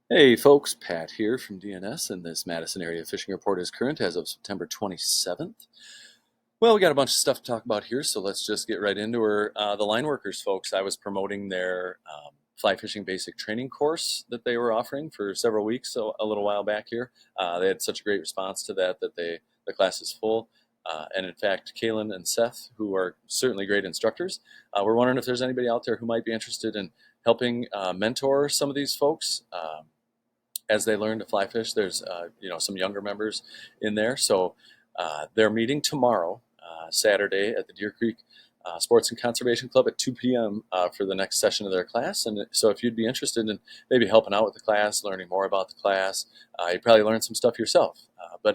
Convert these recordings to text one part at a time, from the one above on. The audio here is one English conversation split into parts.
Hey folks, Pat here from DNS, and this Madison area fishing report is current as of September 27th. Well, we got a bunch of stuff to talk about here, so let's just get right into her. The line workers folks, I was promoting their fly fishing basic training course that they were offering for several weeks, so a little while back here. They had such a great response to that the class is full. And in fact, Kaylin and Seth, who are certainly great instructors, we're wondering if there's anybody out there who might be interested in helping mentor some of these folks. As they learn to fly fish. There's some younger members in there, so they're meeting tomorrow, Saturday, at the Deer Creek Sports and Conservation Club at 2 p.m. For the next session of their class. And so, if you'd be interested in maybe helping out with the class, learning more about the class, you'd probably learn some stuff yourself.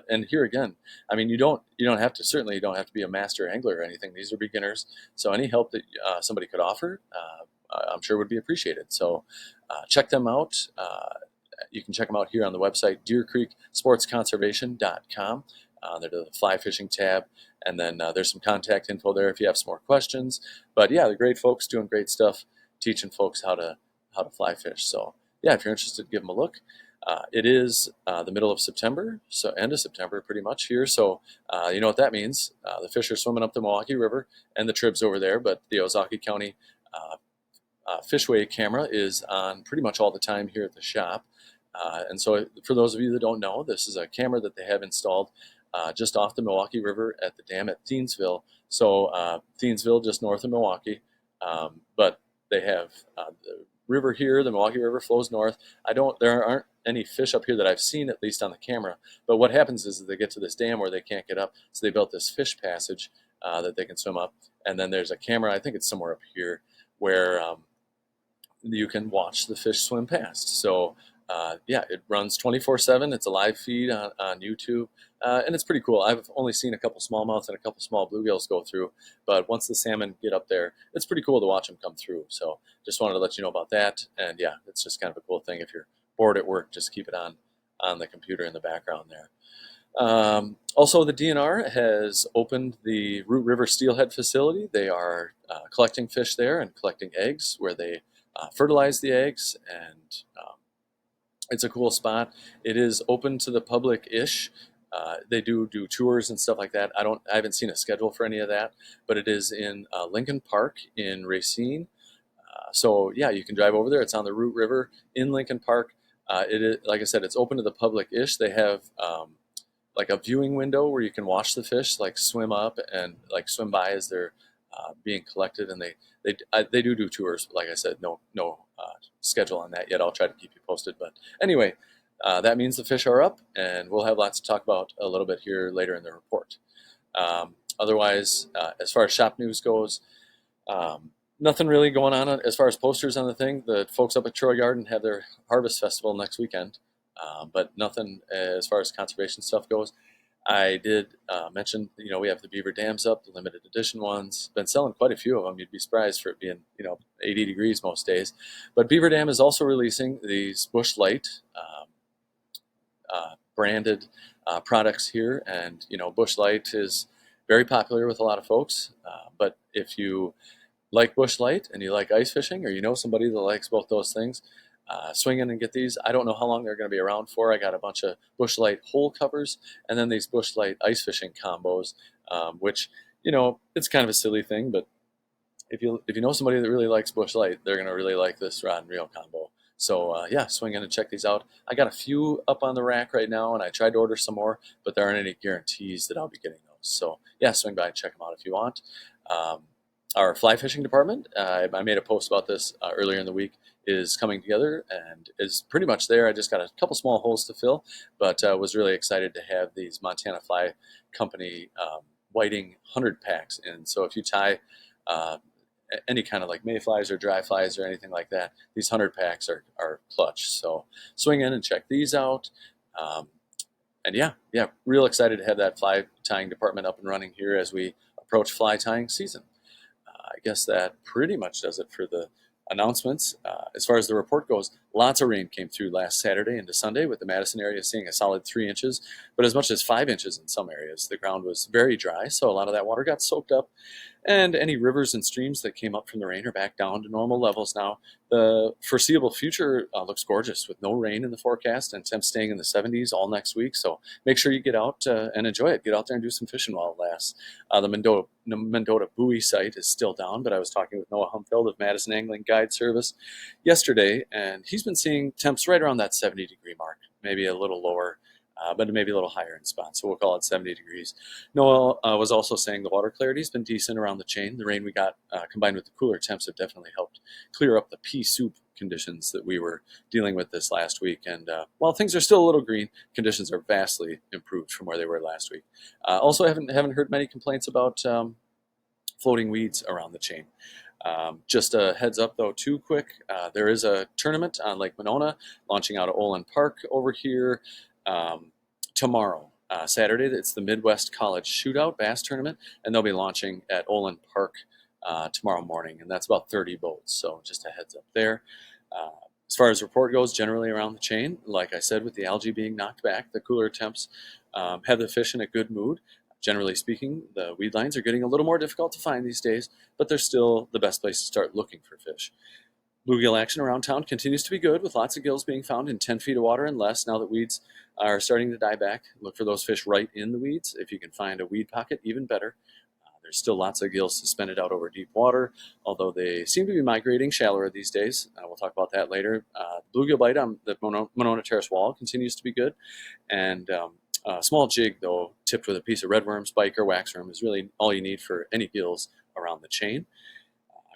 And here again, I mean, you don't have to be a master angler or anything. These are beginners, so any help that somebody could offer, I'm sure would be appreciated. So check them out. You can check them out here on the website, deercreeksportsconservation.com. There's the fly fishing tab, and then there's some contact info there if you have some more questions. But yeah, they're great folks doing great stuff, teaching folks how to fly fish. So yeah, if you're interested, give them a look. It is the middle of September, so end of September pretty much here. So you know what that means. The fish are swimming up the Milwaukee River, and the trib's over there, but the Ozaukee County Fishway camera is on pretty much all the time here at the shop. And so for those of you that don't know, this is a camera that they have installed just off the Milwaukee River at the dam at Thiensville. So Thiensville, just north of Milwaukee. But they have the river here. The Milwaukee River flows north. There aren't any fish up here that I've seen, at least on the camera. But what happens is that they get to this dam where they can't get up. So they built this fish passage that they can swim up. And then there's a camera, I think it's somewhere up here, where you can watch the fish swim past. So yeah, it runs 24/7. It's a live feed on YouTube, and it's pretty cool. I've only seen a couple smallmouths and a couple small bluegills go through, but once the salmon get up there, it's pretty cool to watch them come through. So just wanted to let you know about that. And yeah, it's just kind of a cool thing. If you're bored at work, just keep it on the computer in the background there. Also, the DNR has opened the Root River Steelhead facility. They are collecting fish there and collecting eggs where they fertilize the eggs, and it's a cool spot. It is open to the public-ish. They do tours and stuff like that. I haven't seen a schedule for any of that, but it is in Lincoln Park in Racine. So yeah, you can drive over there. It's on the Root River in Lincoln Park. It is, like I said, it's open to the public-ish. They have like a viewing window where you can watch the fish like swim up and like swim by as they're being collected, and they do tours. Like I said, no schedule on that yet. I'll try to keep you posted. But anyway, that means the fish are up, and we'll have lots to talk about a little bit here later in the report. Otherwise, as far as shop news goes, nothing really going on as far as posters on the thing. The folks up at Troy Garden have their Harvest Festival next weekend, but nothing as far as conservation stuff goes. I did mention, we have the beaver dams up, the limited edition ones. Been selling quite a few of them. You'd be surprised for it being, 80 degrees most days. But Beaver Dam is also releasing these Bush Light branded products here, and Bush Light is very popular with a lot of folks. But if you like Bush Light and you like ice fishing, or you know somebody that likes both those things, swing in and get these. I don't know how long they're going to be around for. I got a bunch of Bush Light hole covers, and then these Bush Light ice fishing combos, which it's kind of a silly thing, but if you know somebody that really likes Bush Light, they're going to really like this rod and reel combo. So yeah, swing in and check these out. I got a few up on the rack right now, and I tried to order some more, but there aren't any guarantees that I'll be getting those. So yeah, swing by and check them out if you want. Our fly fishing department, I made a post about this earlier in the week, is coming together and is pretty much there. I just got a couple small holes to fill, but was really excited to have these Montana Fly Company whiting 100 packs in. So if you tie any kind of like mayflies or dry flies or anything like that, these 100 packs are clutch. So swing in and check these out. And yeah, real excited to have that fly tying department up and running here as we approach fly tying season. I guess that pretty much does it for the announcements. As far as the report goes, lots of rain came through last Saturday into Sunday, with the Madison area seeing a solid 3 inches, but as much as 5 inches in some areas. The ground was very dry, so a lot of that water got soaked up. And any rivers and streams that came up from the rain are back down to normal levels now. The foreseeable future looks gorgeous with no rain in the forecast and temps staying in the 70s all next week. So make sure you get out and enjoy it. Get out there and do some fishing while it lasts. The Mendota buoy site is still down, but I was talking with Noah Humfeld of Madison Angling Guide Service yesterday, and he's been seeing temps right around that 70-degree mark, maybe a little lower, but maybe a little higher in spots. So we'll call it 70 degrees. Noah was also saying the water clarity has been decent around the chain. The rain we got combined with the cooler temps have definitely helped clear up the pea soup conditions that we were dealing with this last week. And while things are still a little green, conditions are vastly improved from where they were last week. Also, haven't heard many complaints about floating weeds around the chain. Just a heads up though, too quick, there is a tournament on Lake Monona launching out of Olin Park over here tomorrow. Saturday, it's the Midwest College Shootout Bass Tournament, and they'll be launching at Olin Park tomorrow morning, and that's about 30 boats, so just a heads up there. As far as report goes, generally around the chain, like I said, with the algae being knocked back, the cooler temps have the fish in a good mood. Generally speaking, the weed lines are getting a little more difficult to find these days, but they're still the best place to start looking for fish. Bluegill action around town continues to be good, with lots of gills being found in 10 feet of water and less now that weeds are starting to die back. Look for those fish right in the weeds. If you can find a weed pocket, even better. There's still lots of gills suspended out over deep water, although they seem to be migrating shallower these days. We'll talk about that later. Bluegill bite on the Monona Terrace wall continues to be good, and a small jig, though, tipped with a piece of redworm, spike, or waxworm is really all you need for any gills around the chain.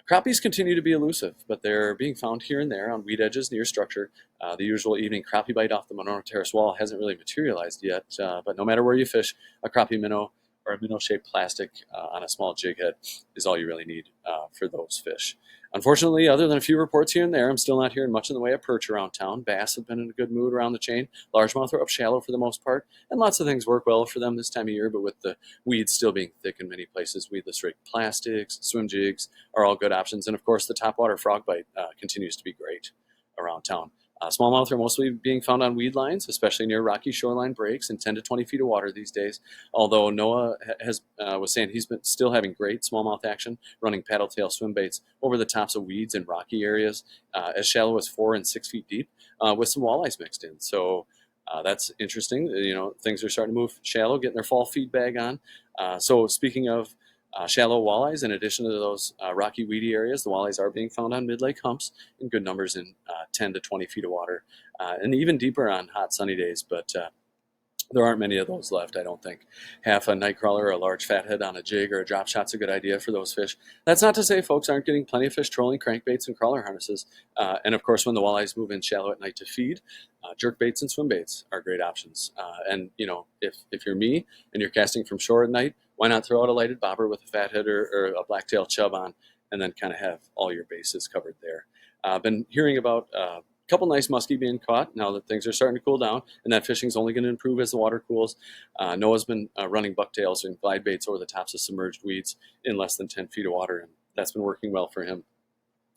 Crappies continue to be elusive, but they're being found here and there on weed edges near structure. The usual evening crappie bite off the Monona Terrace wall hasn't really materialized yet, but no matter where you fish, a crappie minnow or a minnow-shaped plastic on a small jig head is all you really need for those fish. Unfortunately, other than a few reports here and there, I'm still not hearing much in the way of perch around town. Bass have been in a good mood around the chain. Largemouth are up shallow for the most part, and lots of things work well for them this time of year, but with the weeds still being thick in many places, weedless rig plastics, swim jigs are all good options. And of course, the topwater frog bite continues to be great around town. Smallmouth are mostly being found on weed lines, especially near rocky shoreline breaks in 10 to 20 feet of water these days. Although Noah was saying he's been still having great smallmouth action, running paddle tail swim baits over the tops of weeds in rocky areas as shallow as 4 and 6 feet deep, with some walleyes mixed in. So that's interesting. Things are starting to move shallow, getting their fall feed bag on. So speaking of shallow walleyes, in addition to those rocky, weedy areas, the walleyes are being found on mid-lake humps in good numbers in 10 to 20 feet of water, and even deeper on hot, sunny days, but there aren't many of those left, I don't think. Half a nightcrawler or a large fathead on a jig or a drop shot's a good idea for those fish. That's not to say folks aren't getting plenty of fish trolling crankbaits and crawler harnesses, and of course when the walleyes move in shallow at night to feed, jerk baits and swim baits are great options. And if you're me and you're casting from shore at night, why not throw out a lighted bobber with a fathead or a blacktail chub on, and then kind of have all your bases covered there. Been hearing about a couple nice muskie being caught now that things are starting to cool down, and that fishing's only going to improve as the water cools. Noah's been running bucktails and glide baits over the tops of submerged weeds in less than 10 feet of water, and that's been working well for him.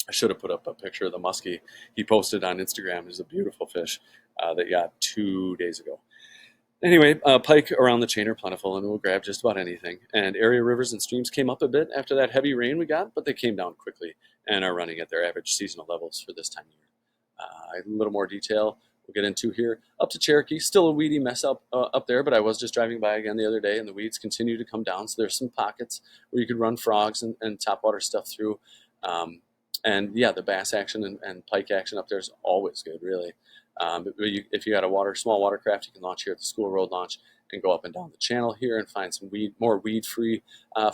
I should have put up a picture of the muskie he posted on Instagram. It's a beautiful fish that he got 2 days ago. Anyway, pike around the chain are plentiful, and we'll grab just about anything. And area rivers and streams came up a bit after that heavy rain we got, but they came down quickly and are running at their average seasonal levels for this time of year. A little more detail we'll get into here. Up to Cherokee, still a weedy mess up there, but I was just driving by again the other day, and the weeds continue to come down, so there's some pockets where you could run frogs and topwater stuff through. And yeah, the bass action and pike action up there is always good, really. If you got a small watercraft, you can launch here at the School Road launch and go up and down the channel here and find some more weed-free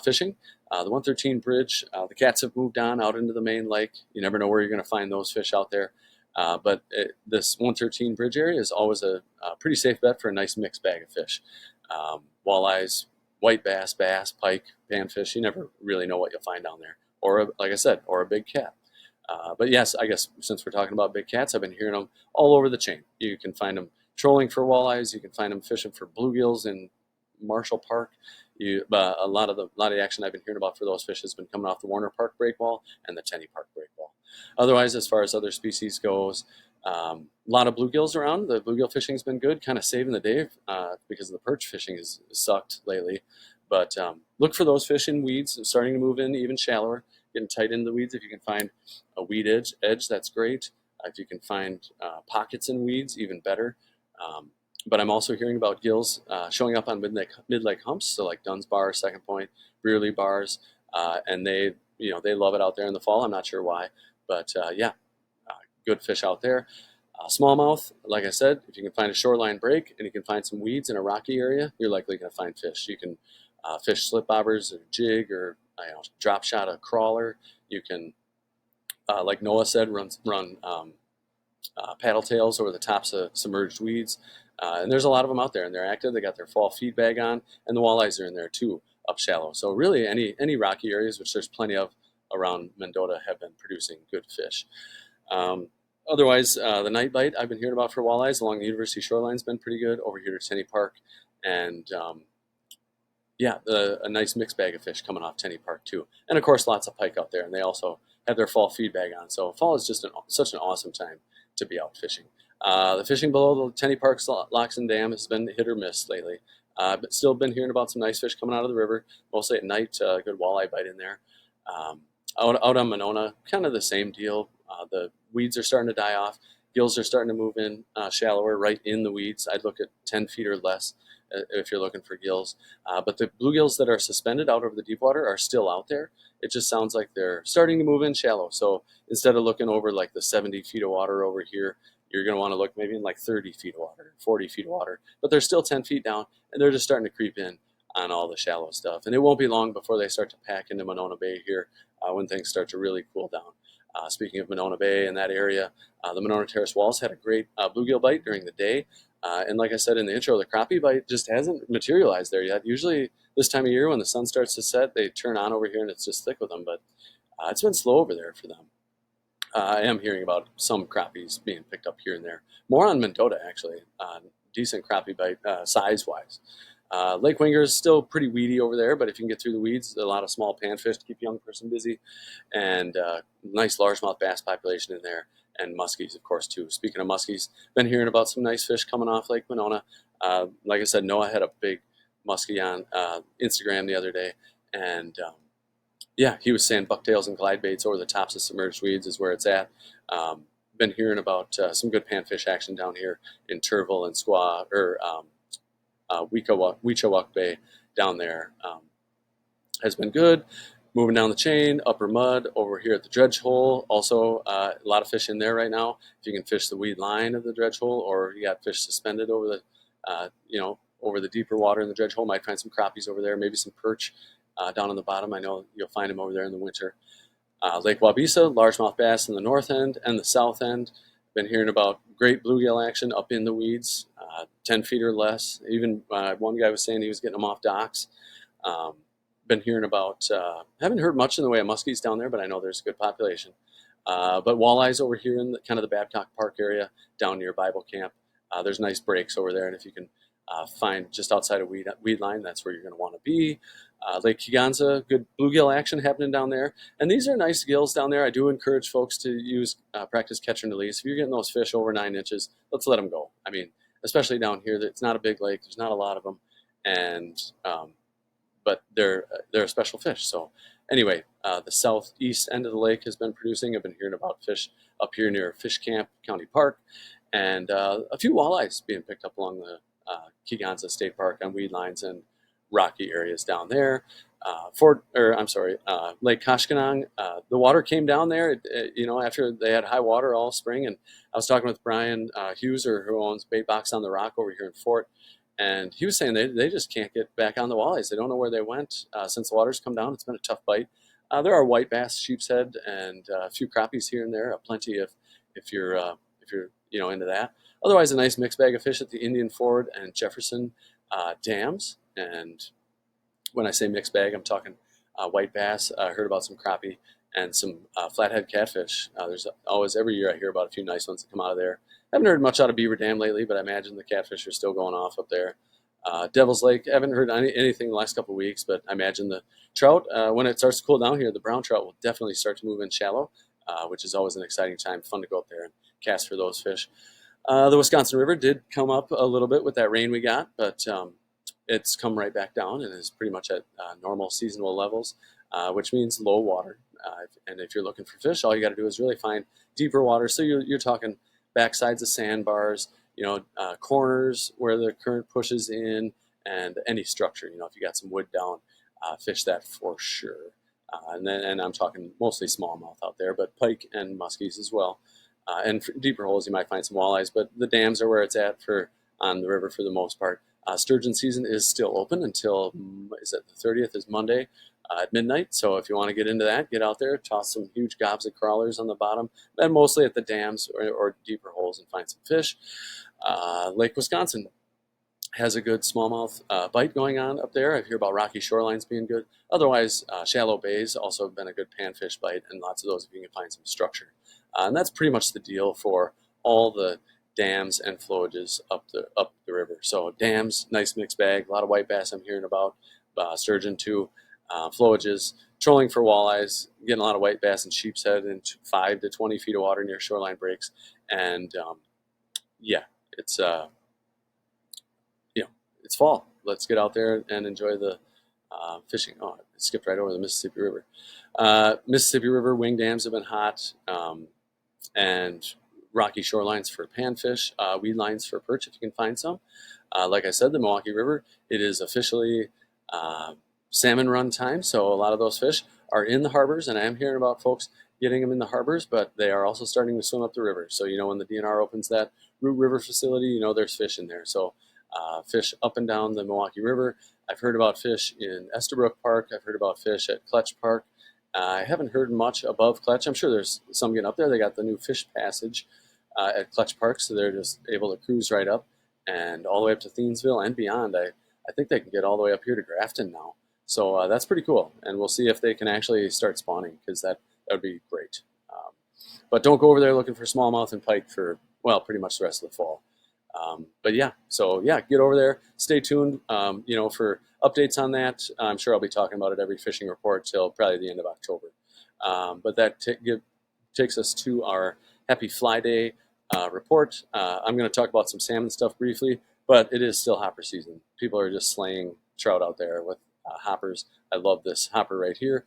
fishing. The 113 bridge, the cats have moved on out into the main lake. You never know where you're going to find those fish out there. But this 113 bridge area is always a pretty safe bet for a nice mixed bag of fish. Walleyes, white bass, pike, panfish. You never really know what you'll find down there. Or, like I said, or a big cat. But yes, I guess since we're talking about big cats, I've been hearing them all over the chain. You can find them trolling for walleyes. You can find them fishing for bluegills in Marshall Park. A lot of the action I've been hearing about for those fish has been coming off the Warner Park breakwall and the Tenney Park breakwall. Otherwise, as far as other species goes, a lot of bluegills around. The bluegill fishing's been good, kind of saving the day because the perch fishing has sucked lately. But look for those fish in weeds, starting to move in even shallower, getting tight into the weeds. If you can find a weed edge, that's great. If you can find pockets in weeds, even better. Um, but I'm also hearing about gills showing up on mid-lake humps, so like Dunn's Bar, Second Point, Brearley bars, and they love it out there in the fall. I'm not sure why, but yeah, good fish out there. Smallmouth, like I said, if you can find a shoreline break and you can find some weeds in a rocky area, you're likely going to find fish. You can fish slip bobbers or jig or drop shot a crawler. You can, like Noah said, run paddle tails over the tops of submerged weeds. And there's a lot of them out there, and they're active. They got their fall feed bag on, and the walleyes are in there too, up shallow. So really, any rocky areas, which there's plenty of around Mendota, have been producing good fish. Um, Otherwise, the night bite I've been hearing about for walleyes along the University shoreline's been pretty good over here to Tenney Park, and yeah, a nice mixed bag of fish coming off Tenney Park too, and of course lots of pike out there, and they also have their fall feed bag on. So fall is just such an awesome time to be out fishing. The fishing below the Tenney Park locks and dam has been hit or miss lately, but still been hearing about some nice fish coming out of the river, mostly at night. Good walleye bite in there. Um, out on Monona, kind of the same deal. The weeds are starting to die off. Gills are starting to move in shallower, right in the weeds. I'd look at 10 feet or less if you're looking for gills. But the bluegills that are suspended out over the deep water are still out there. It just sounds like they're starting to move in shallow. So instead of looking over like the 70 feet of water over here, you're going to want to look maybe in like 30 feet of water, 40 feet of water. But they're still 10 feet down, and they're just starting to creep in on all the shallow stuff. And it won't be long before they start to pack into Monona Bay here when things start to really cool down. Speaking of Monona Bay and that area, the Monona Terrace Walls had a great bluegill bite during the day. And like I said in the intro, the crappie bite just hasn't materialized there yet. Usually this time of year when the sun starts to set, they turn on over here and it's just thick with them. But it's been slow over there for them. I am hearing about some crappies being picked up here and there. More on Mendota, actually. Decent crappie bite size-wise. Lake Winger is still pretty weedy over there, but if you can get through the weeds, a lot of small panfish to keep a young person busy, and nice largemouth bass population in there, and muskies, of course, too. Speaking of muskies, been hearing about some nice fish coming off Lake Monona. Like I said, Noah had a big muskie on Instagram the other day, and yeah, he was saying bucktails and glide baits over the tops of submerged weeds is where it's at. Been hearing about some good panfish action down here in Turville and Squaw, or Weechawak Bay down there has been good. Moving down the chain, Upper Mud over here at the dredge hole. Also, a lot of fish in there right now. If you can fish the weed line of the dredge hole, or you got fish suspended over over the deeper water in the dredge hole, might find some crappies over there. Maybe some perch down on the bottom. I know you'll find them over there in the winter. Lake Wabisa, largemouth bass in the north end and the south end. Been hearing about great bluegill action up in the weeds, 10 feet or less. Even one guy was saying he was getting them off docks. Been hearing about, haven't heard much in the way of muskies down there, but I know there's a good population. But walleyes over here in kind of the Babcock Park area down near Bible Camp. There's nice breaks over there, and if you can find just outside of weed line, that's where you're going to want to be. Lake Kiganza, good bluegill action happening down there. And these are nice gills down there. I do encourage folks to use practice catch and release. If you're getting those fish over 9 inches, let's let them go. I mean, especially down here, it's not a big lake. There's not a lot of them, and but they're a special fish. So anyway, the southeast end of the lake has been producing. I've been hearing about fish up here near Fish Camp County Park, and a few walleyes being picked up along the Kiganza State Park on weed lines and rocky areas down there. Lake Koshkonong. The water came down there, after they had high water all spring. And I was talking with Brian Huser, who owns Bait Box on the Rock over here in Fort, and he was saying they just can't get back on the walleyes. They don't know where they went since the water's come down. It's been a tough bite. There are white bass, sheepshead, and a few crappies here and there. Plenty if you're into that. Otherwise, a nice mixed bag of fish at the Indian Ford and Jefferson dams. And when I say mixed bag, I'm talking white bass. I heard about some crappie and some flathead catfish. There's always, every year I hear about a few nice ones that come out of there. I haven't heard much out of Beaver Dam lately, but I imagine the catfish are still going off up there. Devil's Lake, I haven't heard anything the last couple of weeks, but I imagine the trout, when it starts to cool down here, the brown trout will definitely start to move in shallow, which is always an exciting time. Fun to go up there and cast for those fish. The Wisconsin River did come up a little bit with that rain we got, but it's come right back down and is pretty much at normal seasonal levels, which means low water. And if you're looking for fish, all you got to do is really find deeper water. So you're talking backsides of sandbars, corners where the current pushes in, and any structure. If you got some wood down, fish that for sure. And I'm talking mostly smallmouth out there, but pike and muskies as well. And for deeper holes, you might find some walleyes, but the dams are where it's at for on the river for the most part. Sturgeon season is still open until, is it the 30th is Monday at midnight. So if you want to get into that, get out there, toss some huge gobs of crawlers on the bottom, and mostly at the dams or deeper holes and find some fish. Lake Wisconsin has a good smallmouth bite going on up there. I hear about rocky shorelines being good. Otherwise, shallow bays also have been a good panfish bite, and lots of those if you can find some structure. And that's pretty much the deal for all the dams and flowages up the river. So dams, nice mixed bag, a lot of white bass I'm hearing about, sturgeon too, flowages, trolling for walleyes, getting a lot of white bass and sheep's head in 5 to 20 feet of water near shoreline breaks, and yeah, it's it's fall. Let's get out there and enjoy the fishing. Oh, it skipped right over the Mississippi River. Mississippi River wing dams have been hot, and rocky shorelines for panfish, weed lines for perch if you can find some. Like I said, the Milwaukee River, it is officially salmon run time, so a lot of those fish are in the harbors, and I am hearing about folks getting them in the harbors, but they are also starting to swim up the river. So, when the DNR opens that Root River facility, there's fish in there. So fish up and down the Milwaukee River. I've heard about fish in Estabrook Park. I've heard about fish at Clutch Park. I haven't heard much above Clutch. I'm sure there's some getting up there. They got the new fish passage at Clutch Park, so they're just able to cruise right up and all the way up to Thiensville and beyond. I think they can get all the way up here to Grafton now. So that's pretty cool. And we'll see if they can actually start spawning, because that would be great. But don't go over there looking for smallmouth and pike for, pretty much the rest of the fall. But yeah, get over there. Stay tuned, for updates on that. I'm sure I'll be talking about it every fishing report till probably the end of October. But that takes us to our Happy Fly Day report. I'm going to talk about some salmon stuff briefly, but it is still hopper season. People are just slaying trout out there with hoppers. I love this hopper right here.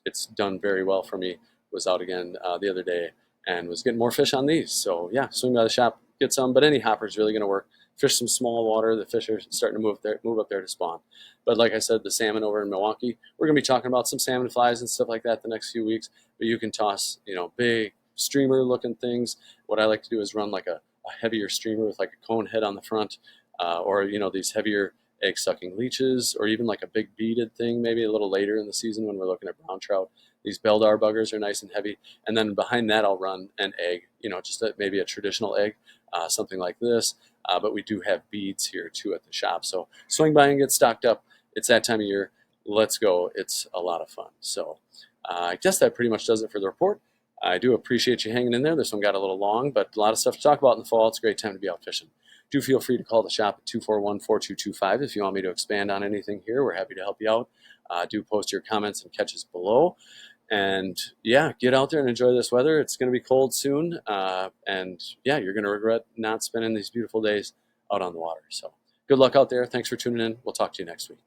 It's done very well for me. Was out again the other day and was getting more fish on these. So yeah, swing by the shop, get some. But any hopper is really going to work. Fish some small water. The fish are starting to move up there to spawn. But like I said, the salmon over in Milwaukee, we're going to be talking about some salmon flies and stuff like that the next few weeks. But you can toss, big streamer-looking things. What I like to do is run like a heavier streamer with like a cone head on the front, or these heavier egg-sucking leeches, or even like a big beaded thing maybe a little later in the season when we're looking at brown trout. These Beldar buggers are nice and heavy. And then behind that, I'll run an egg, just maybe a traditional egg, something like this. But we do have beads here too at the shop. So swing by and get stocked up. It's that time of year. Let's go. It's a lot of fun. So I guess that pretty much does it for the report. I do appreciate you hanging in there. This one got a little long, but a lot of stuff to talk about in the fall. It's a great time to be out fishing. Do feel free to call the shop at 241-4225 if you want me to expand on anything here. We're happy to help you out. Do post your comments and catches below. And yeah, get out there and enjoy this weather. It's going to be cold soon. And yeah, you're going to regret not spending these beautiful days out on the water. So good luck out there. Thanks for tuning in. We'll talk to you next week.